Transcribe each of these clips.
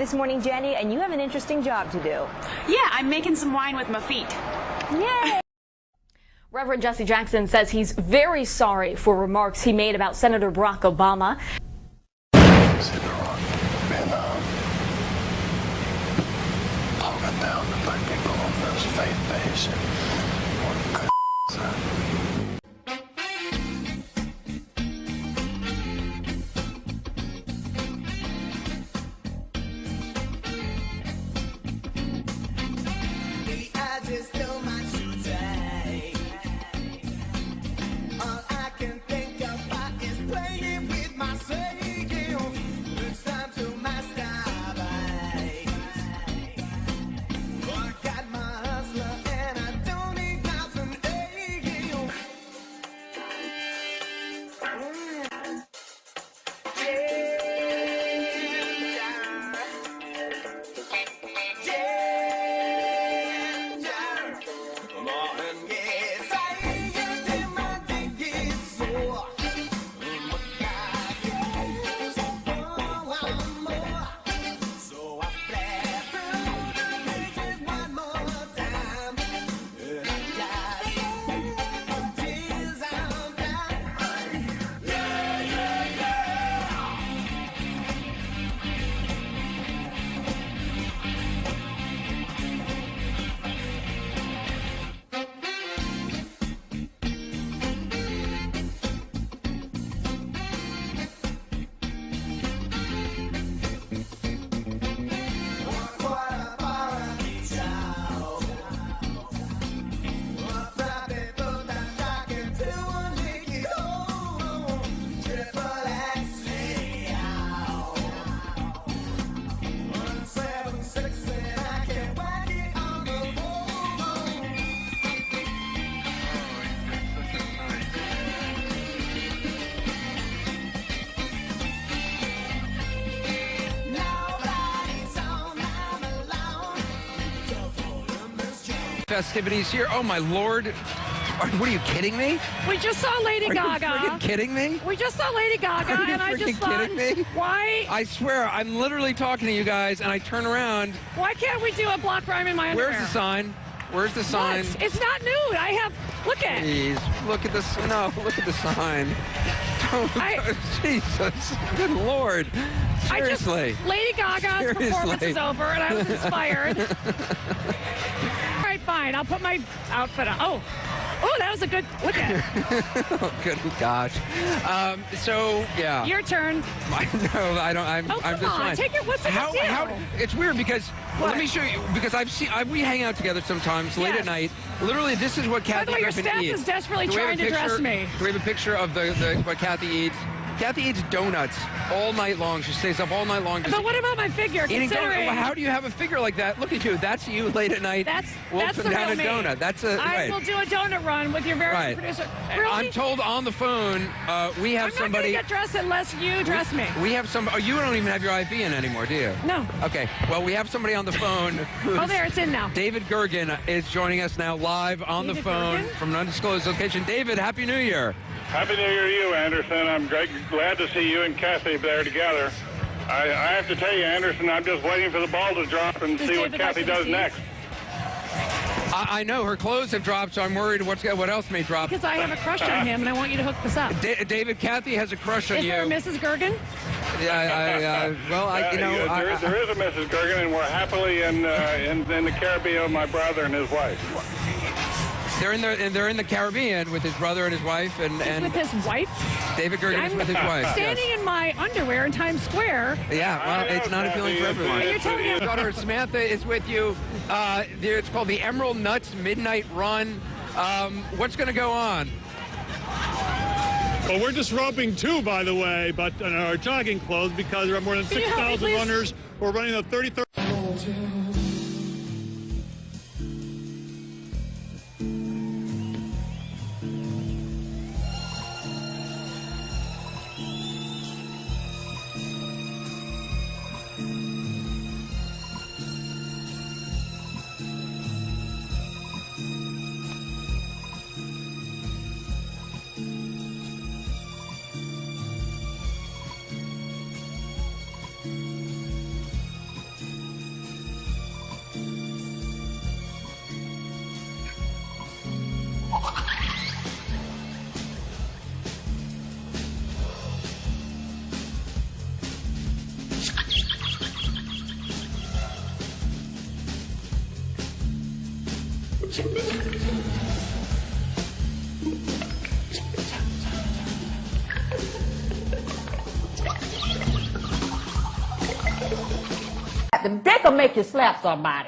This morning, Jenny, and you have an interesting job to do. Yeah, I'm making some wine with my feet. Yay! Reverend Jesse Jackson says he's very sorry for remarks he made about Senator Barack Obama. Talking down to black people on this faith base. What good is that? Festivities here. Oh my lord. What are you kidding me? We just saw Lady Gaga. Are you freaking kidding me? We just saw Lady Gaga, Are you and I just freaking thought, kidding me? why? I swear, I'm literally talking to you guys, and I turn around. Why can't we do a block rhyme in my underwear? Where's the sign? Where's the sign? What? It's not nude. I have. Look at. Please, look at this. No, look at the sign. Jesus, good lord. Seriously. Lady Gaga's performance is over, and I was inspired. All right, fine. I'll put my outfit on. Oh, that was a good look at. Oh, good gosh. So yeah. Your turn. No, I don't. I'm come just on. fine. Take it. What's the deal? It's weird because let me show you because we hang out together sometimes late at night. Literally, this is what Kathy By the way, your Griffin staff eats. is desperately trying to dress me. Do we have a picture of what Kathy eats? Kathy eats donuts all night long. She stays up all night long. But what about my figure? Eating Considering donuts. How do you have a figure like that? Look at you. That's you late at night. That's the down real a me. donut. That's a. I will do a donut run with your very producer. Really? I'm told on the phone we have somebody. I'm not going to get dressed unless you dress me. We have some. Oh, you don't even have your IV in anymore, do you? No. Okay. Well, we have somebody on the phone. Oh, there, it's in now. David Gergen is joining us now live on the phone from an undisclosed location. David, Happy New Year. Happy New Year to you, Anderson. I'm glad to see you and Kathy there together. I have to tell you, Anderson, I'm just waiting for the ball to drop and see what Kathy does next. I know her clothes have dropped, so I'm worried what else may drop. Because I have a crush on him, and I want you to hook this up. David, Kathy has a crush on you. Is there a Mrs. Gergen? Yeah, there is a Mrs. Gergen, and we're happily in the Caribbean with my brother and his wife. They're in the Caribbean with his brother and his wife, and with his wife. David Gergen is with his wife. Standing in my underwear in Times Square. Yeah, well, it's not appealing for everyone. You're telling me Your daughter Samantha is with you. It's called the Emerald Nuts Midnight Run. What's going to go on? Well, we're disrobing too, by the way, but in our jogging clothes because there are more than 6,000 runners. We're running the 33rd. The dick will make you slap somebody.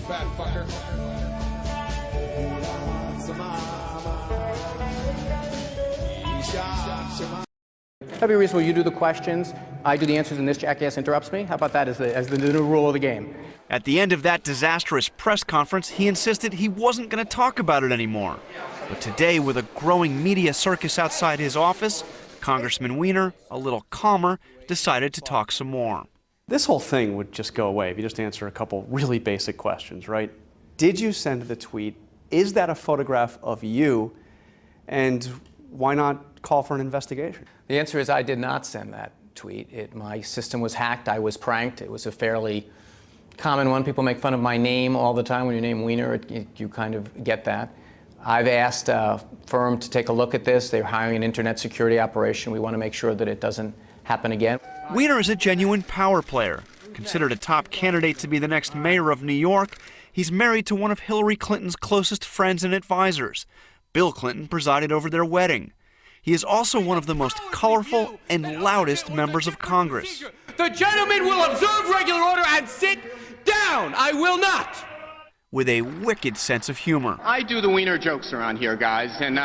Fat fucker. That'd be reasonable. You do the questions, I do the answers, and this jackass interrupts me. How about that as the new rule of the game? At the end of that disastrous press conference, he insisted he wasn't going to talk about it anymore. But today, with a growing media circus outside his office, Congressman Weiner, a little calmer, decided to talk some more. This whole thing would just go away if you just answer a couple really basic questions, right? Did you send the tweet? Is that a photograph of you? And why not call for an investigation? The answer is I did not send that tweet. My system was hacked. I was pranked. It was a fairly common one. People make fun of my name all the time. When you name Weiner, you kind of get that. I've asked a firm to take a look at this. They're hiring an internet security operation. We want to make sure that it doesn't happen again. Weiner is a genuine power player. Considered a top candidate to be the next mayor of New York, he's married to one of Hillary Clinton's closest friends and advisors. Bill Clinton presided over their wedding. He is also one of the most colorful and loudest members of Congress. The gentleman will observe regular order and sit down. I will not. With a wicked sense of humor. I do the Weiner jokes around here, guys, and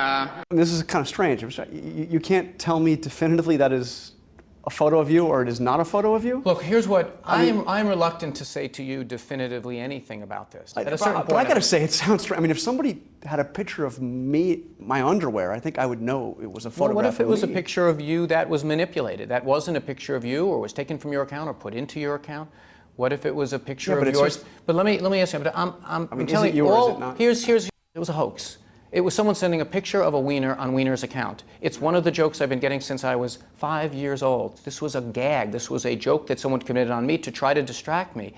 This is kind of strange. You can't tell me definitively that is a photo of you or it is not a photo of you? Look, here's what I'm reluctant to say to you definitively anything about this. At a certain point, but I gotta say, it sounds strange. I mean, if somebody had a picture of me, my underwear, I think I would know it was a photograph. Well, what if it was of a me? picture of you that was manipulated? That wasn't a picture of you, or was taken from your account, or put into your account? What if it was a picture of yours? But let me ask you. But I'm telling you, it was a hoax. It was someone sending a picture of a Weiner on Weiner's account. It's one of the jokes I've been getting since I was 5 years old. This was a gag. This was a joke that someone committed on me to try to distract me.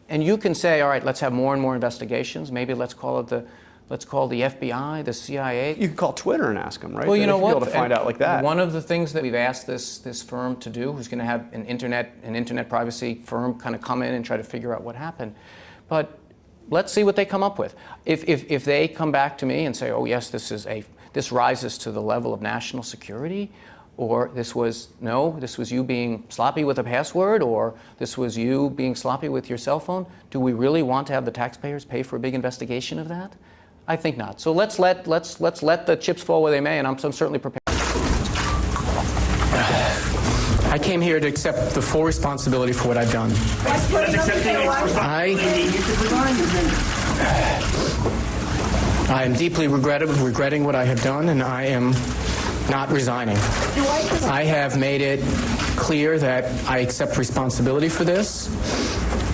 And you can say, all right, let's have more and more investigations. Maybe let's call the FBI, the CIA. You could call Twitter and ask them, right? Well, you know what? Be able to find out like that. One of the things that we've asked this firm to do, who's going to have an internet privacy firm kind of come in and try to figure out what happened. But let's see what they come up with. If they come back to me and say, oh yes, this rises to the level of national security, or this was you being sloppy with a password, or this was you being sloppy with your cell phone, do we really want to have the taxpayers pay for a big investigation of that? I think not. So let's let the chips fall where they may, and I'm certainly prepared. I came here to accept the full responsibility for what I've done. I am deeply regretting what I have done, and I am not resigning. I have made it clear that I accept responsibility for this,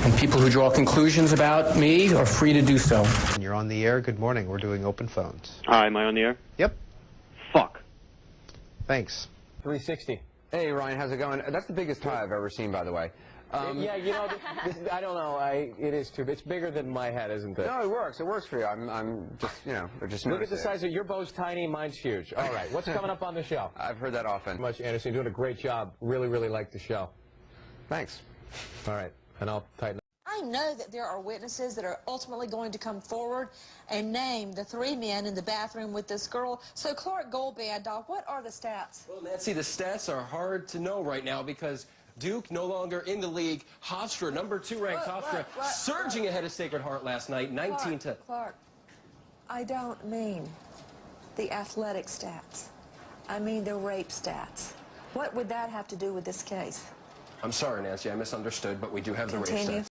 and people who draw conclusions about me are free to do so. You're on the air. Good morning. We're doing open phones. Hi, am I on the air? Yep. Fuck. Thanks. 360. Hey, Ryan, how's it going? That's the biggest tie I've ever seen, by the way. Yeah, you know, I don't know. It is too. It's bigger than my head, isn't it? No, it works. It works for you. I'm just, you know, just look at the size of your bow's tiny, mine's huge. All right, what's coming up on the show? I've heard that often. Much, Anderson, you're doing a great job. Really, really like the show. Thanks. All right, and I'll tighten up. I know that there are witnesses that are ultimately going to come forward and name the 3 men in the bathroom with this girl. So, Clark Goldband, what are the stats? Well, Nancy, the stats are hard to know right now because Duke no longer in the league. Hofstra, number 2 ranked Hofstra, surging ahead of Sacred Heart last night, 19 to... Clark, I don't mean the athletic stats. I mean the rape stats. What would that have to do with this case? I'm sorry, Nancy, I misunderstood, but we do have the rape Continue. stats.